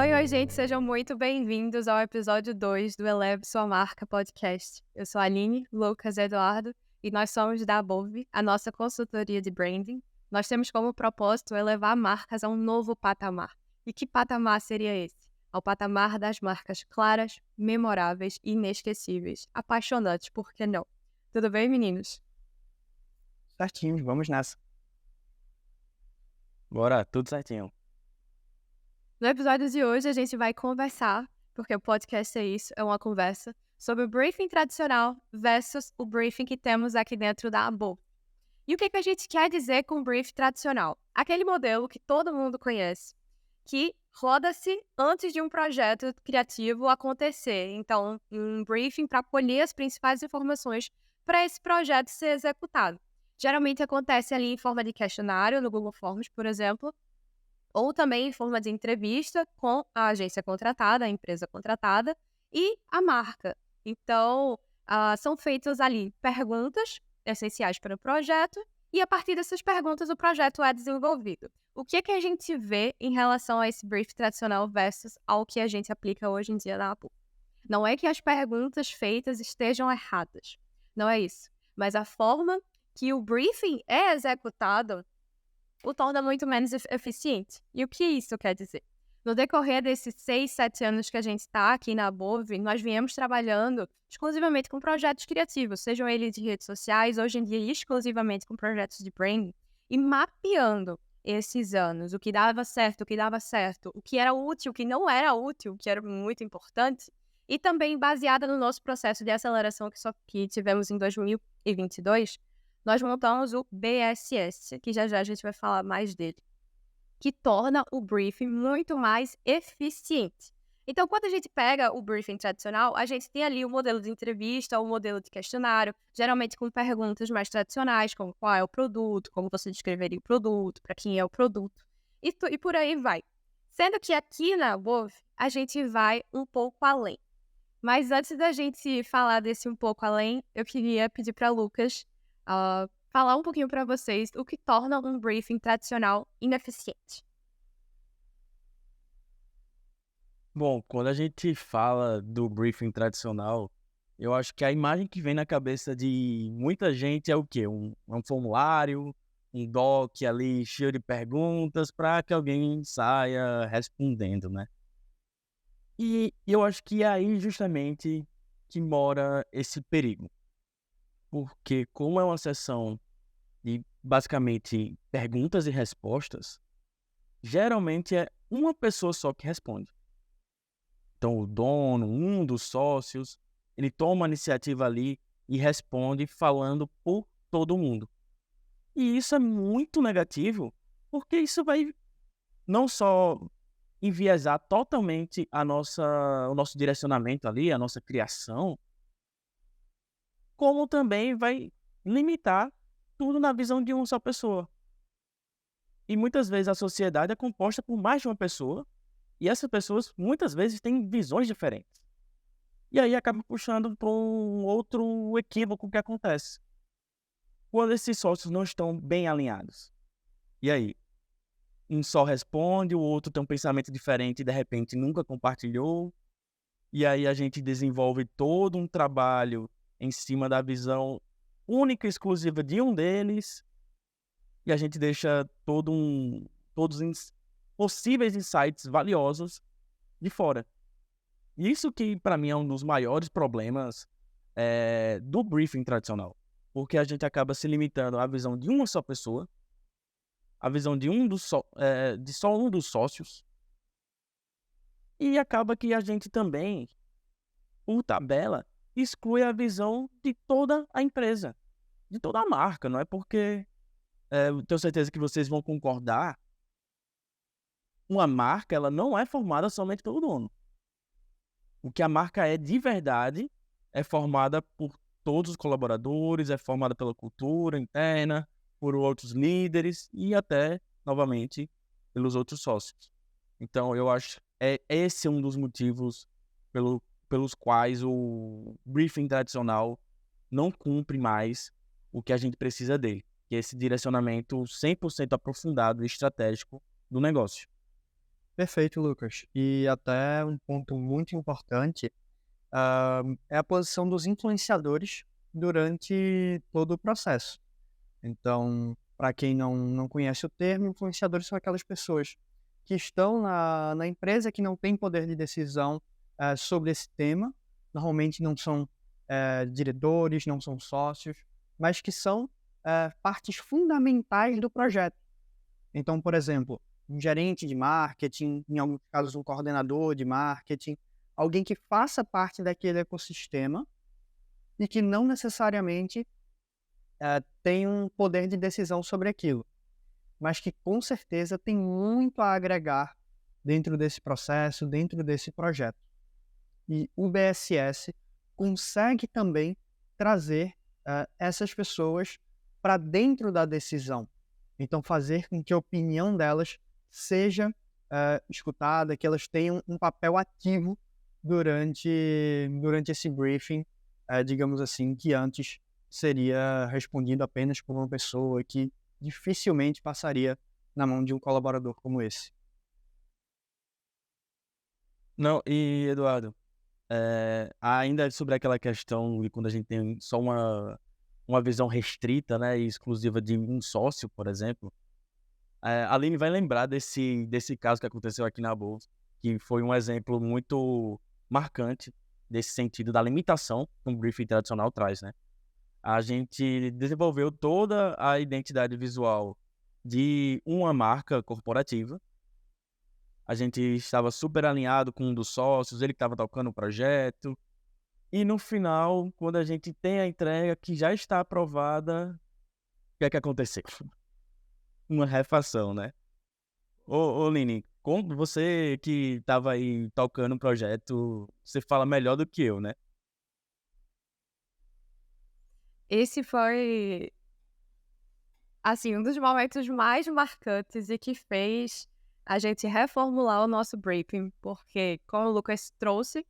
Oi, gente, sejam muito bem-vindos ao episódio 2 do Eleve Sua Marca Podcast. Eu sou a Aline Lucas Eduardo e nós somos da Above, a nossa consultoria de branding. Nós temos como propósito elevar marcas a um novo patamar. E que patamar seria esse? Ao patamar das marcas claras, memoráveis e inesquecíveis. Apaixonantes, por que não? Tudo bem, meninos? Certinho, vamos nessa. Bora, tudo certinho. No episódio de hoje, a gente vai conversar, porque o podcast é isso, é uma conversa, sobre o briefing tradicional versus o briefing que temos aqui dentro da Abo. E o que a gente quer dizer com briefing tradicional? Aquele modelo que todo mundo conhece, que roda-se antes de um projeto criativo acontecer. Então, um briefing para colher as principais informações para esse projeto ser executado. Geralmente acontece ali em forma de questionário, no Google Forms, por exemplo, ou também em forma de entrevista com a agência contratada, a empresa contratada e a marca. Então, são feitas ali perguntas essenciais para o projeto e a partir dessas perguntas o projeto é desenvolvido. O que é que a gente vê em relação a esse brief tradicional versus ao que a gente aplica hoje em dia na Apple? Não é que as perguntas feitas estejam erradas, não é isso. Mas a forma que o briefing é executado o torna muito menos eficiente. E o que isso quer dizer? No decorrer desses 6, 7 anos que a gente está aqui na Above, nós viemos trabalhando exclusivamente com projetos criativos, sejam eles de redes sociais, hoje em dia exclusivamente com projetos de branding, e mapeando esses anos, o que dava certo, o que era útil, o que não era útil, o que era muito importante, e também baseada no nosso processo de aceleração que tivemos em 2022, nós montamos o BSS, que já a gente vai falar mais dele, que torna o briefing muito mais eficiente. Então, quando a gente pega o briefing tradicional, a gente tem ali o modelo de entrevista, o modelo de questionário, geralmente com perguntas mais tradicionais, como qual é o produto, como você descreveria o produto, para quem é o produto, e por aí vai. Sendo que aqui na Wolf, a gente vai um pouco além. Mas antes da gente falar desse um pouco além, eu queria pedir para Lucas falar um pouquinho para vocês o que torna um briefing tradicional ineficiente. Bom, quando a gente fala do briefing tradicional, eu acho que a imagem que vem na cabeça de muita gente é o quê? Um formulário, um doc ali cheio de perguntas para que alguém saia respondendo, né? E eu acho que é aí justamente que mora esse perigo. Porque como é uma sessão de basicamente perguntas e respostas, geralmente é uma pessoa só que responde. Então, o dono, um dos sócios, ele toma a iniciativa ali e responde falando por todo mundo. E isso é muito negativo, porque isso vai não só enviesar totalmente o nosso direcionamento ali, a nossa criação, como também vai limitar tudo na visão de uma só pessoa. E muitas vezes a sociedade é composta por mais de uma pessoa, e essas pessoas muitas vezes têm visões diferentes. E aí acaba puxando para um outro equívoco que acontece. Quando esses sócios não estão bem alinhados. E aí? Um só responde, o outro tem um pensamento diferente e de repente nunca compartilhou. E aí a gente desenvolve todo um trabalho em cima da visão única e exclusiva de um deles. E a gente deixa todos os possíveis insights valiosos de fora. Isso que, para mim, é um dos maiores problemas do briefing tradicional. Porque a gente acaba se limitando à visão de uma só pessoa, à visão de só um dos sócios, e acaba que a gente também, por tabela, exclui a visão de toda a empresa, de toda a marca, não é? Porque eu tenho certeza que vocês vão concordar, uma marca ela não é formada somente pelo dono. O que a marca é de verdade é formada por todos os colaboradores, é formada pela cultura interna, por outros líderes e até, novamente, pelos outros sócios. Então, eu acho que esse é um dos motivos pelos quais o briefing tradicional não cumpre mais o que a gente precisa dele, que é esse direcionamento 100% aprofundado e estratégico do negócio. Perfeito, Lucas. E até um ponto muito importante é a posição dos influenciadores durante todo o processo. Então, para quem não conhece o termo, influenciadores são aquelas pessoas que estão na empresa que não têm poder de decisão sobre esse tema. Normalmente não são diretores, não são sócios, mas que são partes fundamentais do projeto. Então, por exemplo, um gerente de marketing, em alguns casos um coordenador de marketing, alguém que faça parte daquele ecossistema e que não necessariamente tem um poder de decisão sobre aquilo, mas que com certeza tem muito a agregar dentro desse processo, dentro desse projeto. E o BSS consegue também trazer essas pessoas para dentro da decisão. Então, fazer com que a opinião delas seja escutada, que elas tenham um papel ativo durante esse briefing, digamos assim, que antes seria respondido apenas por uma pessoa que dificilmente passaria na mão de um colaborador como esse. Não, e Eduardo, ainda sobre aquela questão de quando a gente tem só uma visão restrita, né, e exclusiva de um sócio, por exemplo, a Aline vai lembrar desse caso que aconteceu aqui na Bolsa, que foi um exemplo muito marcante desse sentido da limitação que um briefing tradicional traz, né? A gente desenvolveu toda a identidade visual de uma marca corporativa. A gente estava super alinhado com um dos sócios, ele que estava tocando o projeto. E no final, quando a gente tem a entrega que já está aprovada, o que é que aconteceu? Uma refação, né? Ô Lini, como você que estava aí tocando o projeto, você fala melhor do que eu, né? Esse foi, assim, um dos momentos mais marcantes e que fez a gente reformular o nosso briefing, porque, como o Lucas trouxe,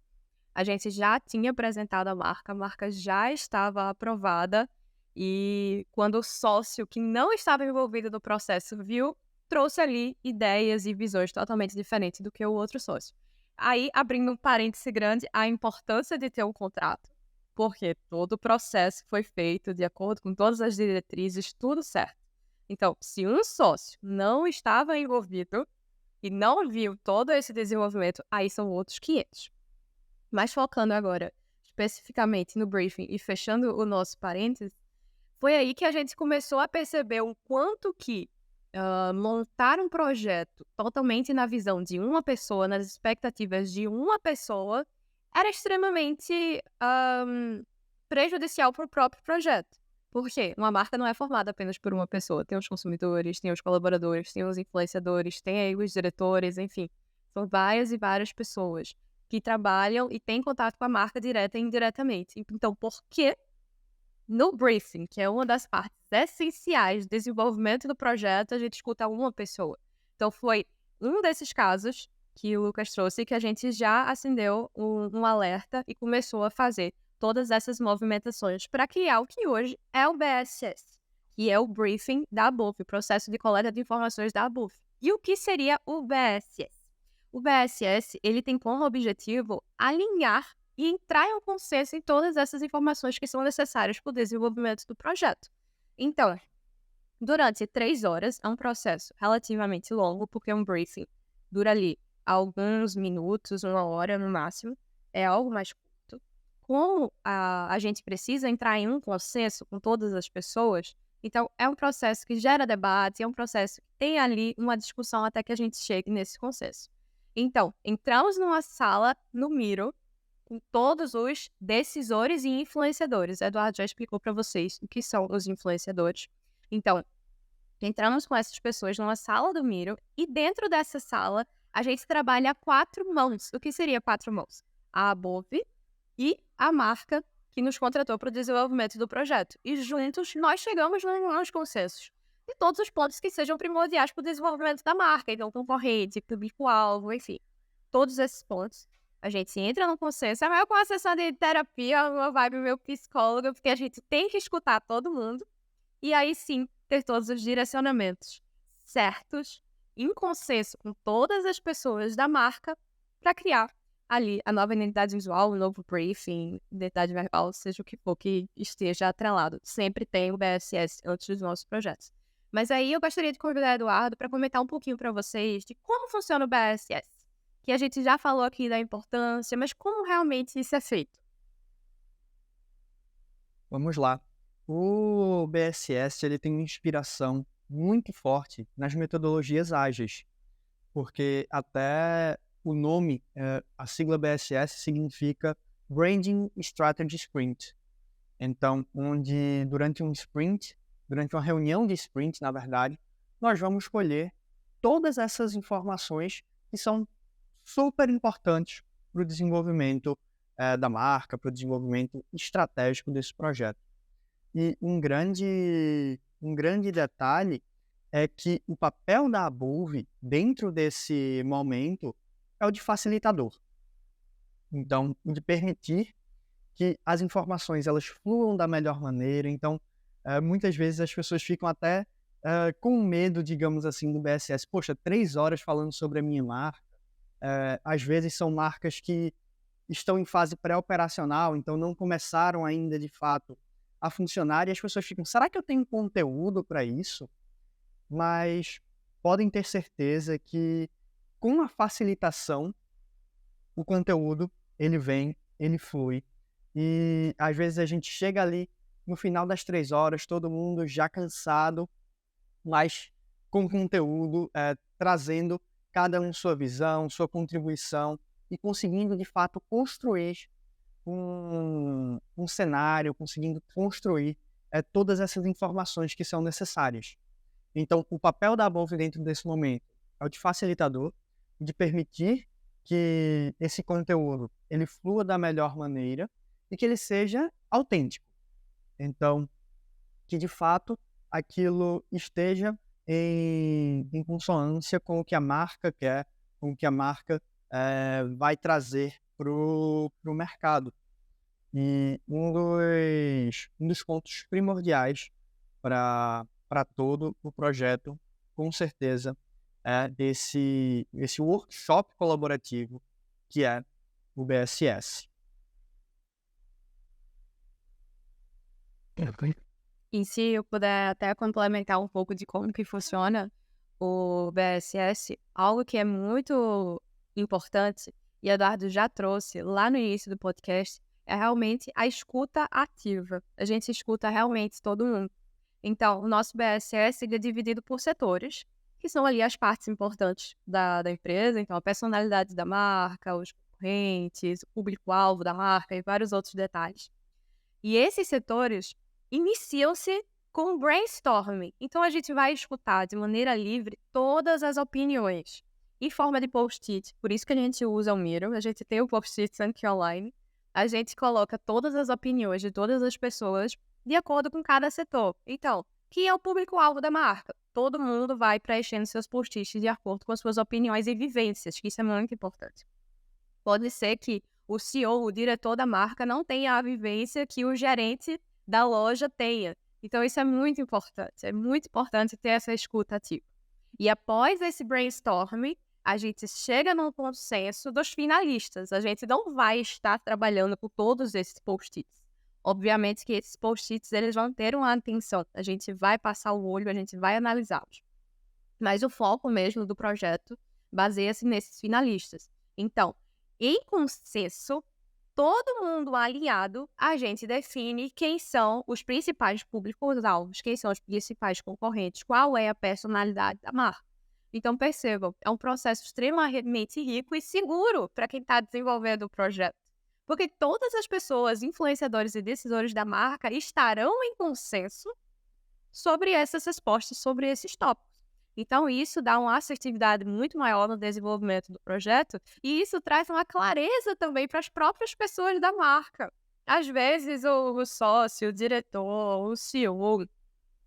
a gente já tinha apresentado a marca já estava aprovada, e quando o sócio que não estava envolvido no processo viu, trouxe ali ideias e visões totalmente diferentes do que o outro sócio. Aí, abrindo um parêntese grande, a importância de ter um contrato, porque todo o processo foi feito de acordo com todas as diretrizes, tudo certo. Então, se um sócio não estava envolvido e não viu todo esse desenvolvimento, aí são outros 500. Mas focando agora especificamente no briefing e fechando o nosso parênteses, foi aí que a gente começou a perceber o quanto que montar um projeto totalmente na visão de uma pessoa, nas expectativas de uma pessoa, era extremamente prejudicial para o próprio projeto. Por quê? Uma marca não é formada apenas por uma pessoa. Tem os consumidores, tem os colaboradores, tem os influenciadores, tem aí os diretores, enfim. São várias e várias pessoas que trabalham e têm contato com a marca direta e indiretamente. Então, por que no briefing, que é uma das partes essenciais do desenvolvimento do projeto, a gente escuta uma pessoa? Então, foi um desses casos que o Lucas trouxe que a gente já acendeu um alerta e começou a fazer todas essas movimentações para criar o que hoje é o BSS, que é o briefing da ABUF, o processo de coleta de informações da ABUF. E o que seria o BSS? O BSS, ele tem como objetivo alinhar e entrar em um consenso em todas essas informações que são necessárias para o desenvolvimento do projeto. Então, durante 3 horas, é um processo relativamente longo, porque um briefing dura ali alguns minutos, 1 hora no máximo, é algo mais curto. Como a gente precisa entrar em um consenso com todas as pessoas, então é um processo que gera debate, é um processo que tem ali uma discussão até que a gente chegue nesse consenso. Então, entramos numa sala no Miro com todos os decisores e influenciadores. Eduardo já explicou para vocês o que são os influenciadores. Então, entramos com essas pessoas numa sala do Miro e dentro dessa sala a gente trabalha a 4 mãos. O que seria 4 mãos? A Above e a marca que nos contratou para o desenvolvimento do projeto. E juntos nós chegamos nos consensos de todos os pontos que sejam primordiais para o desenvolvimento da marca. Então, concorrente, público-alvo, enfim. Todos esses pontos. A gente entra no consenso. É meio com uma sessão de terapia, uma vibe meio psicóloga, porque a gente tem que escutar todo mundo. E aí sim, ter todos os direcionamentos certos em consenso com todas as pessoas da marca para criar ali a nova identidade visual, o novo briefing, identidade verbal, seja o que for que esteja atrelado. Sempre tem o BSS antes dos nossos projetos. Mas aí eu gostaria de convidar o Eduardo para comentar um pouquinho para vocês de como funciona o BSS, que a gente já falou aqui da importância, mas como realmente isso é feito. Vamos lá. O BSS ele tem uma inspiração muito forte nas metodologias ágeis, porque até o nome, a sigla BSS significa Branding Strategy Sprint. Então, onde durante um sprint, durante uma reunião de sprint, na verdade, nós vamos colher todas essas informações que são super importantes para o desenvolvimento da marca, para o desenvolvimento estratégico desse projeto. E um grande detalhe é que o papel da Above dentro desse momento é o de facilitador. Então, de permitir que as informações elas fluam da melhor maneira. Então, muitas vezes as pessoas ficam até com medo, digamos assim, do BSS. Poxa, 3 horas falando sobre a minha marca. Às vezes são marcas que estão em fase pré-operacional, então não começaram ainda de fato a funcionar, e as pessoas ficam, será que eu tenho conteúdo para isso? Mas podem ter certeza que com a facilitação, o conteúdo, ele vem, ele flui, e às vezes a gente chega ali no final das 3 horas, todo mundo já cansado, mas com conteúdo, trazendo cada um sua visão, sua contribuição, e conseguindo de fato construir um cenário, conseguindo construir todas essas informações que são necessárias. Então, o papel da Above dentro desse momento é o de facilitador, de permitir que esse conteúdo ele flua da melhor maneira e que ele seja autêntico. Então, que de fato aquilo esteja em consonância com o que a marca quer, com o que a marca vai trazer para o mercado. E um dos pontos primordiais para todo o projeto, com certeza, é esse workshop colaborativo que é o BSS. E se eu puder até complementar um pouco de como que funciona o BSS, algo que é muito importante, e Eduardo já trouxe lá no início do podcast, é realmente a escuta ativa. A gente escuta realmente todo mundo. Então, o nosso BSS ele é dividido por setores, que são ali as partes importantes da empresa, então a personalidade da marca, os concorrentes, o público-alvo da marca e vários outros detalhes. E esses setores iniciam-se com brainstorming. Então, a gente vai escutar de maneira livre todas as opiniões em forma de post-it. Por isso que a gente usa o Miro. A gente tem o post-it aqui online. A gente coloca todas as opiniões de todas as pessoas de acordo com cada setor. Então, quem é o público-alvo da marca? Todo mundo vai preenchendo seus post-its de acordo com as suas opiniões e vivências, que isso é muito importante. Pode ser que o CEO, o diretor da marca, não tenha a vivência que o gerente da loja tenha. Então, isso é muito importante. É muito importante ter essa escuta ativa. E após esse brainstorming, a gente chega num consenso dos finalistas. A gente não vai estar trabalhando com todos esses post-its. Obviamente que esses post-its eles vão ter uma atenção. A gente vai passar o olho, a gente vai analisá-los. Mas o foco mesmo do projeto baseia-se nesses finalistas. Então, em consenso, todo mundo alinhado, a gente define quem são os principais públicos-alvos, quem são os principais concorrentes, qual é a personalidade da marca. Então, percebam, é um processo extremamente rico e seguro para quem está desenvolvendo o projeto. Porque todas as pessoas, influenciadores e decisores da marca, estarão em consenso sobre essas respostas, sobre esses tópicos. Então, isso dá uma assertividade muito maior no desenvolvimento do projeto e isso traz uma clareza também para as próprias pessoas da marca. Às vezes, o sócio, o diretor, o CEO,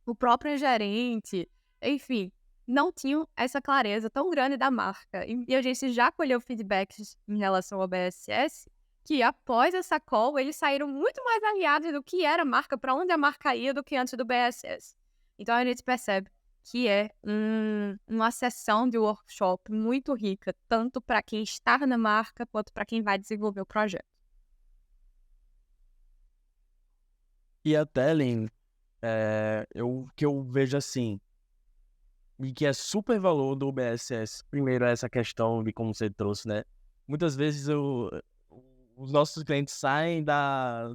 o próprio gerente, enfim, não tinham essa clareza tão grande da marca. E a gente já colheu feedbacks em relação ao BSS, que após essa call, eles saíram muito mais alinhados do que era a marca, para onde a marca ia, do que antes do BSS. Então, a gente percebe que é uma sessão de workshop muito rica, tanto para quem está na marca quanto para quem vai desenvolver o projeto. E até, Aline, que eu vejo assim, e que é super valor do BSS, primeiro essa questão de como você trouxe, né? Muitas vezes os nossos clientes saem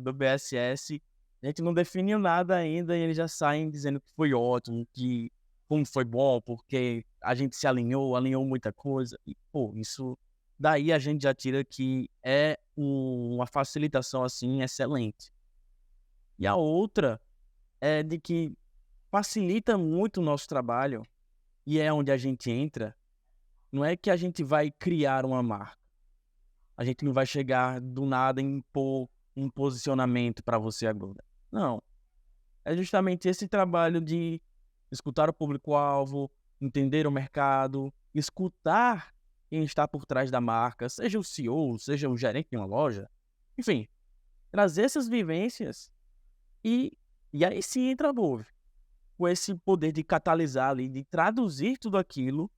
do BSS, a gente não definiu nada ainda e eles já saem dizendo que foi ótimo, que como foi bom, porque a gente se alinhou muita coisa. E, pô, isso daí a gente já tira que é uma facilitação assim excelente. E a outra é de que facilita muito o nosso trabalho, e é onde a gente entra. Não é que a gente vai criar uma marca. A gente não vai chegar do nada e impor um posicionamento para você agora. Não. É justamente esse trabalho de escutar o público-alvo, entender o mercado, escutar quem está por trás da marca, seja o CEO, seja o gerente de uma loja. Enfim, trazer essas vivências e aí sim entra a Bove, com esse poder de catalisar ali, de traduzir tudo aquilo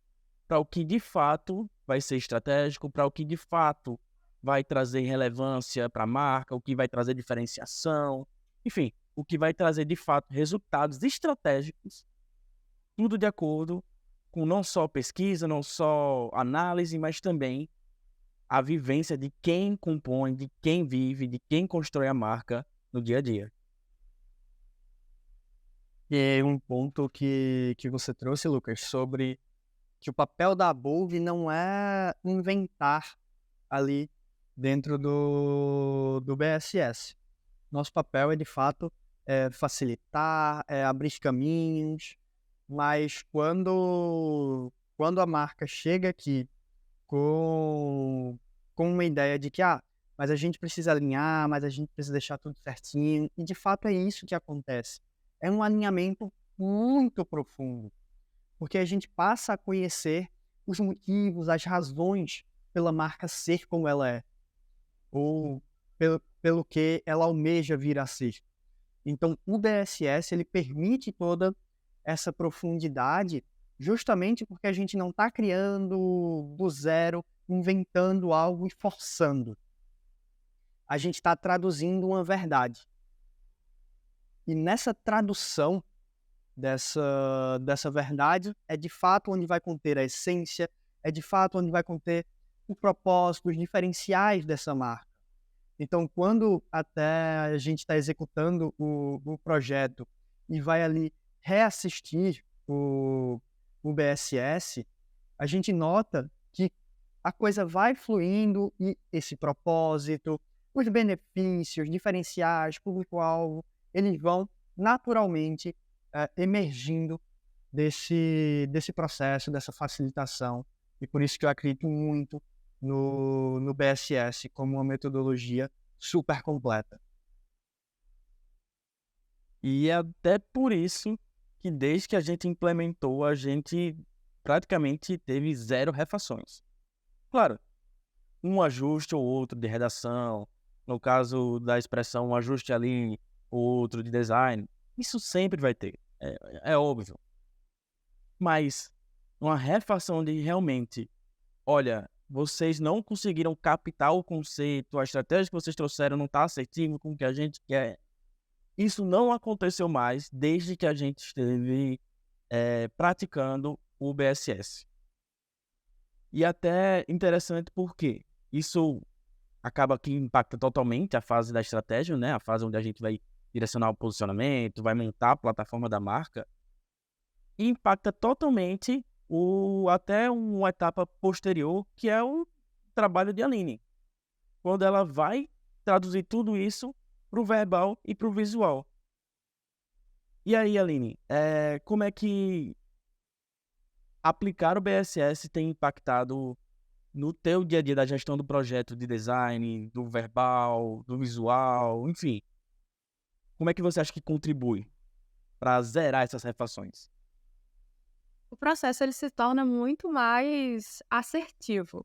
para o que de fato vai ser estratégico, para o que de fato vai trazer relevância para a marca, o que vai trazer diferenciação, enfim, o que vai trazer de fato resultados estratégicos, tudo de acordo com não só pesquisa, não só análise, mas também a vivência de quem compõe, de quem vive, de quem constrói a marca no dia a dia. E é um ponto que você trouxe, Lucas, sobre que o papel da Bove não é inventar ali dentro do BSS. Nosso papel é, de fato, facilitar, abrir caminhos, mas quando a marca chega aqui com uma ideia de que, mas a gente precisa alinhar, mas a gente precisa deixar tudo certinho, e de fato é isso que acontece. É um alinhamento muito profundo, porque a gente passa a conhecer os motivos, as razões pela marca ser como ela é, ou pelo que ela almeja vir a ser. Então, o BSS ele permite toda essa profundidade, justamente porque a gente não está criando do zero, inventando algo e forçando. A gente está traduzindo uma verdade. E nessa tradução dessa verdade é de fato onde vai conter a essência, é de fato onde vai conter o propósito, os diferenciais dessa marca. Então, quando até a gente está executando o projeto e vai ali reassistir o BSS, a gente nota que a coisa vai fluindo e esse propósito, os benefícios, diferenciais, público-alvo, eles vão naturalmente emergindo desse processo, dessa facilitação. E por isso que eu acredito muito no BSS como uma metodologia super completa. E é até por isso que desde que a gente implementou, a gente praticamente teve 0 refações. Claro, um ajuste ou outro de redação, no caso da expressão, um ajuste ali ou outro de design, isso sempre vai ter, é óbvio. Mas uma refação de realmente, olha, vocês não conseguiram captar o conceito, a estratégia que vocês trouxeram não está assertiva com o que a gente quer. Isso não aconteceu mais desde que a gente esteve praticando o BSS. E até interessante porque isso acaba que impacta totalmente a fase da estratégia, né? A fase onde a gente vai direcionar o posicionamento, vai montar a plataforma da marca, e impacta totalmente até uma etapa posterior, que é o trabalho de Aline, quando ela vai traduzir tudo isso para o verbal e para o visual. E aí, Aline, como é que aplicar o BSS tem impactado no teu dia a dia da gestão do projeto de design, do verbal, do visual, enfim? Como é que você acha que contribui para zerar essas refações? O processo ele se torna muito mais assertivo.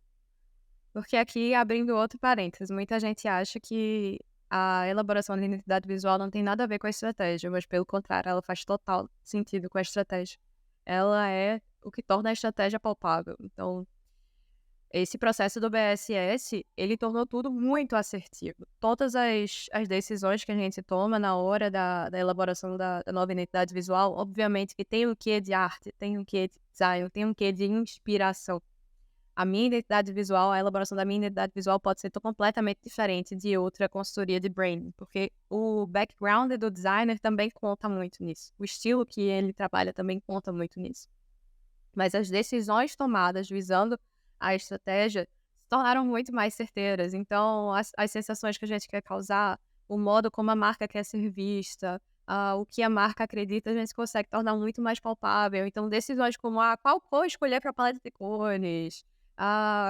Porque aqui, abrindo outro parênteses, muita gente acha que a elaboração da identidade visual não tem nada a ver com a estratégia, mas pelo contrário, ela faz total sentido com a estratégia. ela é o que torna a estratégia palpável. Então, esse processo do BSS, ele tornou tudo muito assertivo. Todas as decisões que a gente toma na hora da elaboração da nova identidade visual, obviamente que tem um quê de arte, tem um quê de design, tem um quê de inspiração. A minha identidade visual, a elaboração da minha identidade visual pode ser completamente diferente de outra consultoria de branding, porque o background do designer também conta muito nisso. O estilo que ele trabalha também conta muito nisso. Mas as decisões tomadas visando a estratégia se tornaram muito mais certeiras. Então, as sensações que a gente quer causar, o modo como a marca quer ser vista, o que a marca acredita, a gente consegue tornar muito mais palpável. Então, decisões como qual cor escolher para a paleta de cores,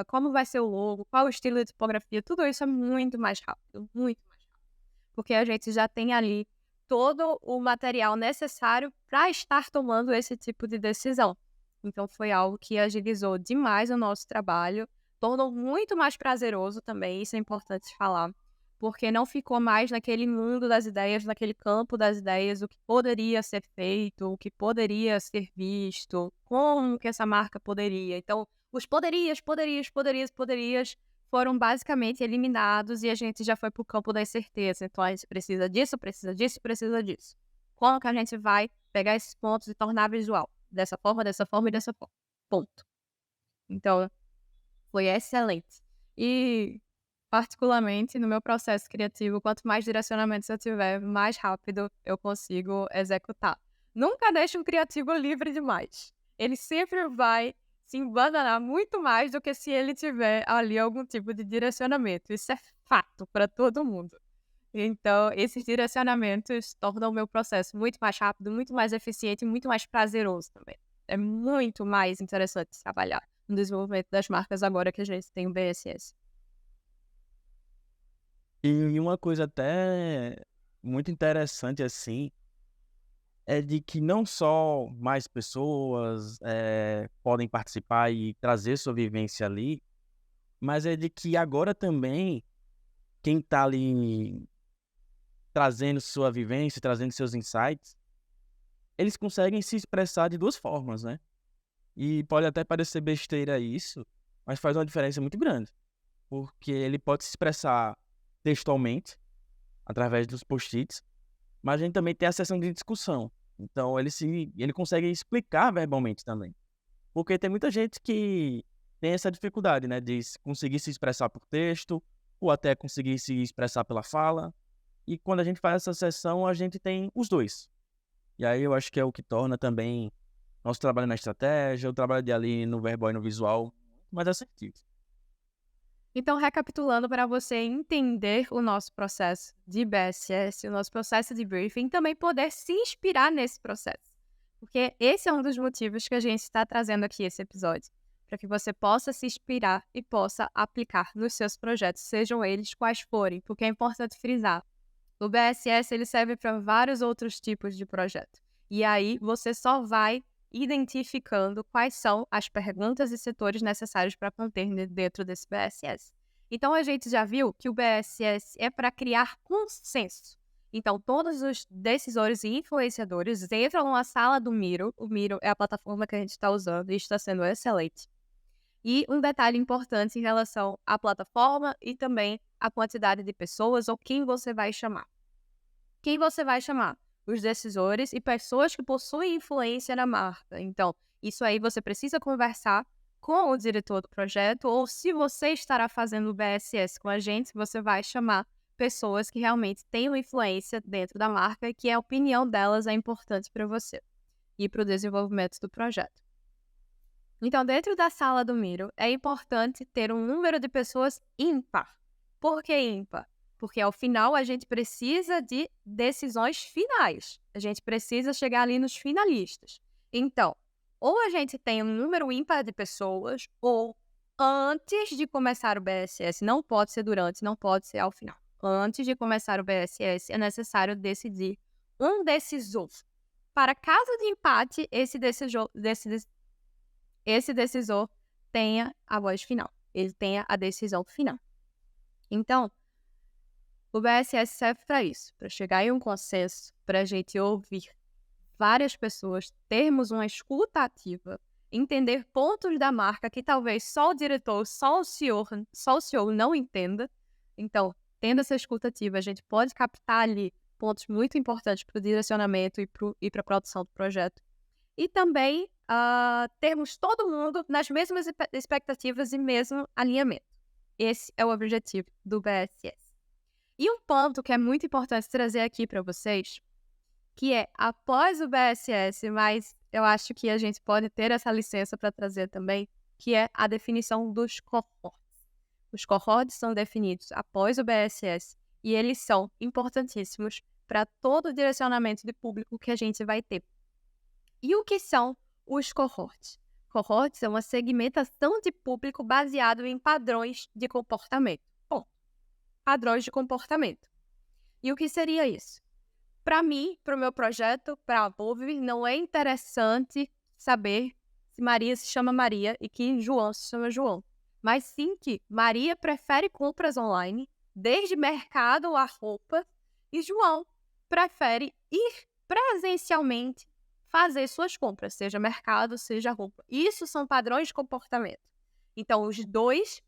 como vai ser o logo, qual o estilo de tipografia, tudo isso é muito mais rápido, muito mais rápido. Porque a gente já tem ali todo o material necessário para estar tomando esse tipo de decisão. Então, foi algo que agilizou demais o nosso trabalho, tornou muito mais prazeroso também, isso é importante falar, porque não ficou mais naquele mundo das ideias, naquele campo das ideias, o que poderia ser feito, o que poderia ser visto, como que essa marca poderia. Então, os poderias foram basicamente eliminados e a gente já foi para o campo das certezas. Então, a gente precisa disso, precisa disso, precisa disso. Como que a gente vai pegar esses pontos e tornar visual? Dessa forma e dessa forma. Ponto. Então, foi excelente. E, particularmente, no meu processo criativo, quanto mais direcionamentos eu tiver, mais rápido eu consigo executar. Nunca deixe um criativo livre demais. Ele sempre vai se embananar muito mais do que se ele tiver ali algum tipo de direcionamento. Isso é fato para todo mundo. Então, esses direcionamentos tornam o meu processo muito mais rápido, muito mais eficiente e muito mais prazeroso também. É muito mais interessante trabalhar no desenvolvimento das marcas agora que a gente tem o BSS. E uma coisa até muito interessante, assim, é de que não só mais pessoas podem participar e trazer sua vivência ali, mas é de que agora também quem está ali trazendo sua vivência, trazendo seus insights, eles conseguem se expressar de duas formas, né? E pode até parecer besteira isso, mas faz uma diferença muito grande. Porque ele pode se expressar textualmente, através dos post-its, mas a gente também tem a sessão de discussão. Então, ele consegue explicar verbalmente também. Porque tem muita gente que tem essa dificuldade, né? De conseguir se expressar por texto, ou até conseguir se expressar pela fala. E quando a gente faz essa sessão, a gente tem os dois. E aí eu acho que é o que torna também nosso trabalho na estratégia, o trabalho de ali no verbal e no visual mais assertivo. Então, recapitulando para você entender o nosso processo de BSS, o nosso processo de briefing, também poder se inspirar nesse processo. Porque esse é um dos motivos que a gente está trazendo aqui esse episódio, para que você possa se inspirar e possa aplicar nos seus projetos, sejam eles quais forem, porque é importante frisar. O BSS ele serve para vários outros tipos de projeto. E aí você só vai identificando quais são as perguntas e setores necessários para conter dentro desse BSS. Então, a gente já viu que o BSS é para criar consenso. Então, todos os decisores e influenciadores entram numa sala do Miro. O Miro é a plataforma que a gente está usando e está sendo excelente. E um detalhe importante em relação à plataforma e também a quantidade de pessoas ou quem você vai chamar. Quem você vai chamar? Os decisores e pessoas que possuem influência na marca. Então, isso aí você precisa conversar com o diretor do projeto ou se você estará fazendo o BSS com a gente, você vai chamar pessoas que realmente tenham influência dentro da marca e que a opinião delas é importante para você e para o desenvolvimento do projeto. Então, dentro da sala do Miro, é importante ter um número de pessoas ímpar. Por que ímpar? Porque, ao final, a gente precisa de decisões finais. A gente precisa chegar ali nos finalistas. Então, ou a gente tem um número ímpar de pessoas, ou antes de começar o BSS, não pode ser durante, não pode ser ao final. Antes de começar o BSS, é necessário decidir um decisor. Para caso de empate, esse decisor tenha a voz final. Ele tenha a decisão final. Então, o BSS serve para isso, para chegar em um consenso, para a gente ouvir várias pessoas, termos uma escuta ativa, entender pontos da marca que talvez só o diretor, só o CEO não entenda. Então, tendo essa escuta ativa, a gente pode captar ali pontos muito importantes para o direcionamento e para a produção do projeto. E também termos todo mundo nas mesmas expectativas e mesmo alinhamento. Esse é o objetivo do BSS. E um ponto que é muito importante trazer aqui para vocês, que é após o BSS, mas eu acho que a gente pode ter essa licença para trazer também, que é a definição dos cohorts. Os cohorts são definidos após o BSS e eles são importantíssimos para todo o direcionamento de público que a gente vai ter. E o que são os cohorts? Cohorts é uma segmentação de público baseado em padrões de comportamento. Bom, padrões de comportamento. E o que seria isso? Para mim, para o meu projeto, para a Above, não é interessante saber se Maria se chama Maria e que João se chama João. Mas sim que Maria prefere compras online, desde mercado a roupa, e João prefere ir presencialmente fazer suas compras, seja mercado, seja roupa. Isso são padrões de comportamento. Então, os dois,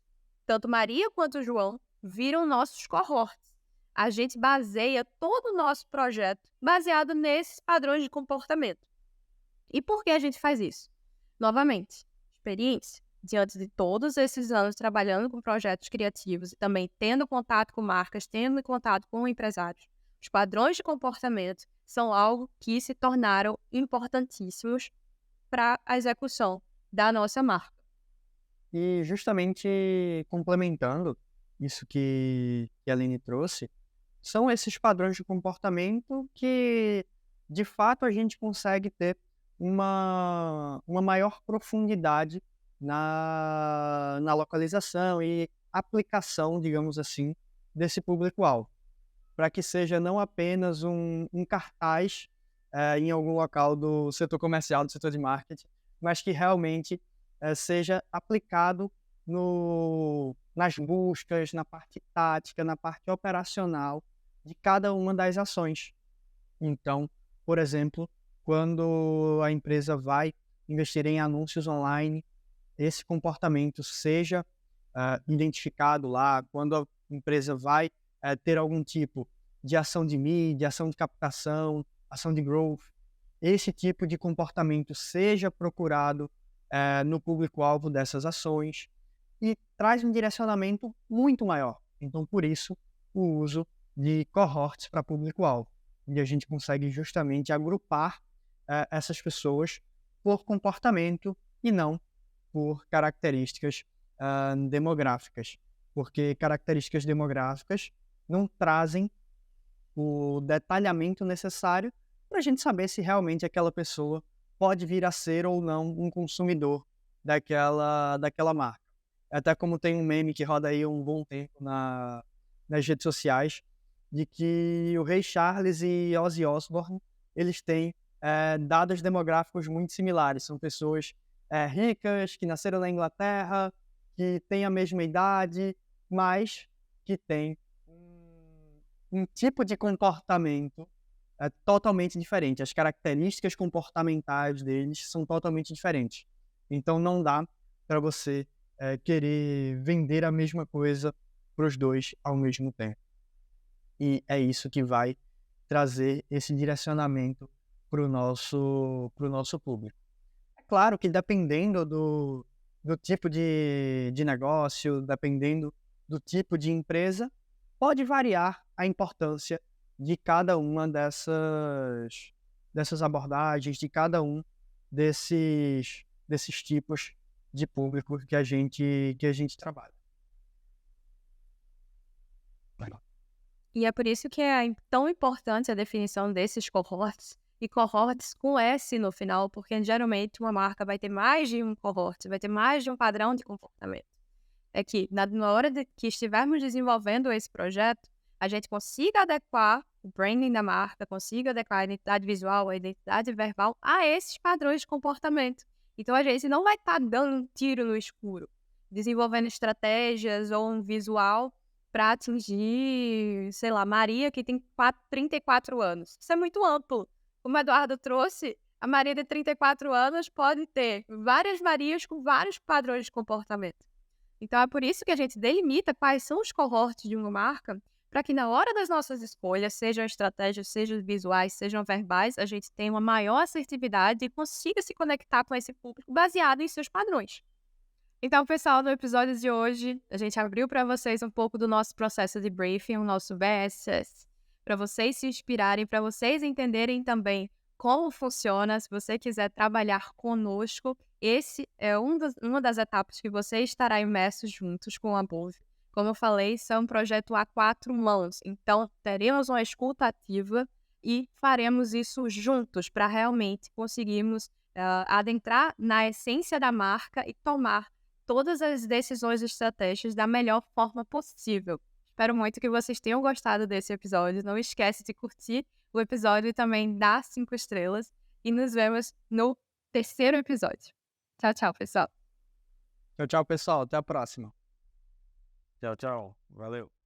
tanto Maria quanto João, viram nossos cohorts. A gente baseia todo o nosso projeto baseado nesses padrões de comportamento. E por que a gente faz isso? Novamente, experiência. Diante de todos esses anos trabalhando com projetos criativos e também tendo contato com marcas, tendo contato com empresários, os padrões de comportamento são algo que se tornaram importantíssimos para a execução da nossa marca. E justamente complementando isso que a Aline trouxe, são esses padrões de comportamento que, de fato, a gente consegue ter uma maior profundidade na localização e aplicação, digamos assim, desse público-alvo, para que seja não apenas um cartaz em algum local do setor comercial, do setor de marketing, mas que realmente seja aplicado nas buscas, na parte tática, na parte operacional de cada uma das ações. Então, por exemplo, quando a empresa vai investir em anúncios online, esse comportamento seja identificado lá, quando a empresa vai ter algum tipo de ação de mídia, ação de captação, ação de growth, esse tipo de comportamento seja procurado no público-alvo dessas ações e traz um direcionamento muito maior. Então, por isso, o uso de cohorts para público-alvo, onde a gente consegue justamente agrupar essas pessoas por comportamento e não por características demográficas, porque características demográficas não trazem o detalhamento necessário para a gente saber se realmente aquela pessoa pode vir a ser ou não um consumidor daquela marca. Até como tem um meme que roda aí há um bom tempo nas redes sociais, de que o Rei Charles e Ozzy Osbourne, eles têm dados demográficos muito similares. São pessoas ricas, que nasceram na Inglaterra, que têm a mesma idade, mas que têm um tipo de comportamento totalmente diferente. As características comportamentais deles são totalmente diferentes. Então não dá para você querer vender a mesma coisa para os dois ao mesmo tempo. E é isso que vai trazer esse direcionamento para o nosso público. É claro que dependendo do tipo de negócio, dependendo do tipo de empresa, pode variar a importância de cada uma dessas abordagens, de cada um desses tipos de público que a gente trabalha. E é por isso que é tão importante a definição desses cohorts, e cohorts com S no final, porque geralmente uma marca vai ter mais de um cohort, vai ter mais de um padrão de comportamento. É que na hora que estivermos desenvolvendo esse projeto, a gente consiga adequar o branding da marca, consiga adequar a identidade visual, a identidade verbal a esses padrões de comportamento. Então a gente não vai estar dando um tiro no escuro, desenvolvendo estratégias ou um visual para atingir, sei lá, Maria que tem 34 anos. Isso é muito amplo. como o Eduardo trouxe, a Maria de 34 anos pode ter várias Marias com vários padrões de comportamento. Então, é por isso que a gente delimita quais são os cohorts de uma marca, para que na hora das nossas escolhas, sejam estratégias, sejam visuais, sejam verbais, a gente tenha uma maior assertividade e consiga se conectar com esse público baseado em seus padrões. Então, pessoal, no episódio de hoje, a gente abriu para vocês um pouco do nosso processo de briefing, o nosso BSS, para vocês se inspirarem, para vocês entenderem também como funciona. Se você quiser trabalhar conosco, esse é uma das etapas que você estará imerso juntos com a Bove. Como eu falei, isso é um projeto a 4 mãos, então teremos uma escuta ativa e faremos isso juntos para realmente conseguirmos adentrar na essência da marca e tomar todas as decisões e estratégias da melhor forma possível. Espero muito que vocês tenham gostado desse episódio. Não esquece de curtir o episódio e também dar 5 estrelas. E nos vemos no terceiro episódio. Tchau, tchau, pessoal. Tchau, tchau, pessoal. Até a próxima. Tchau, tchau. Valeu.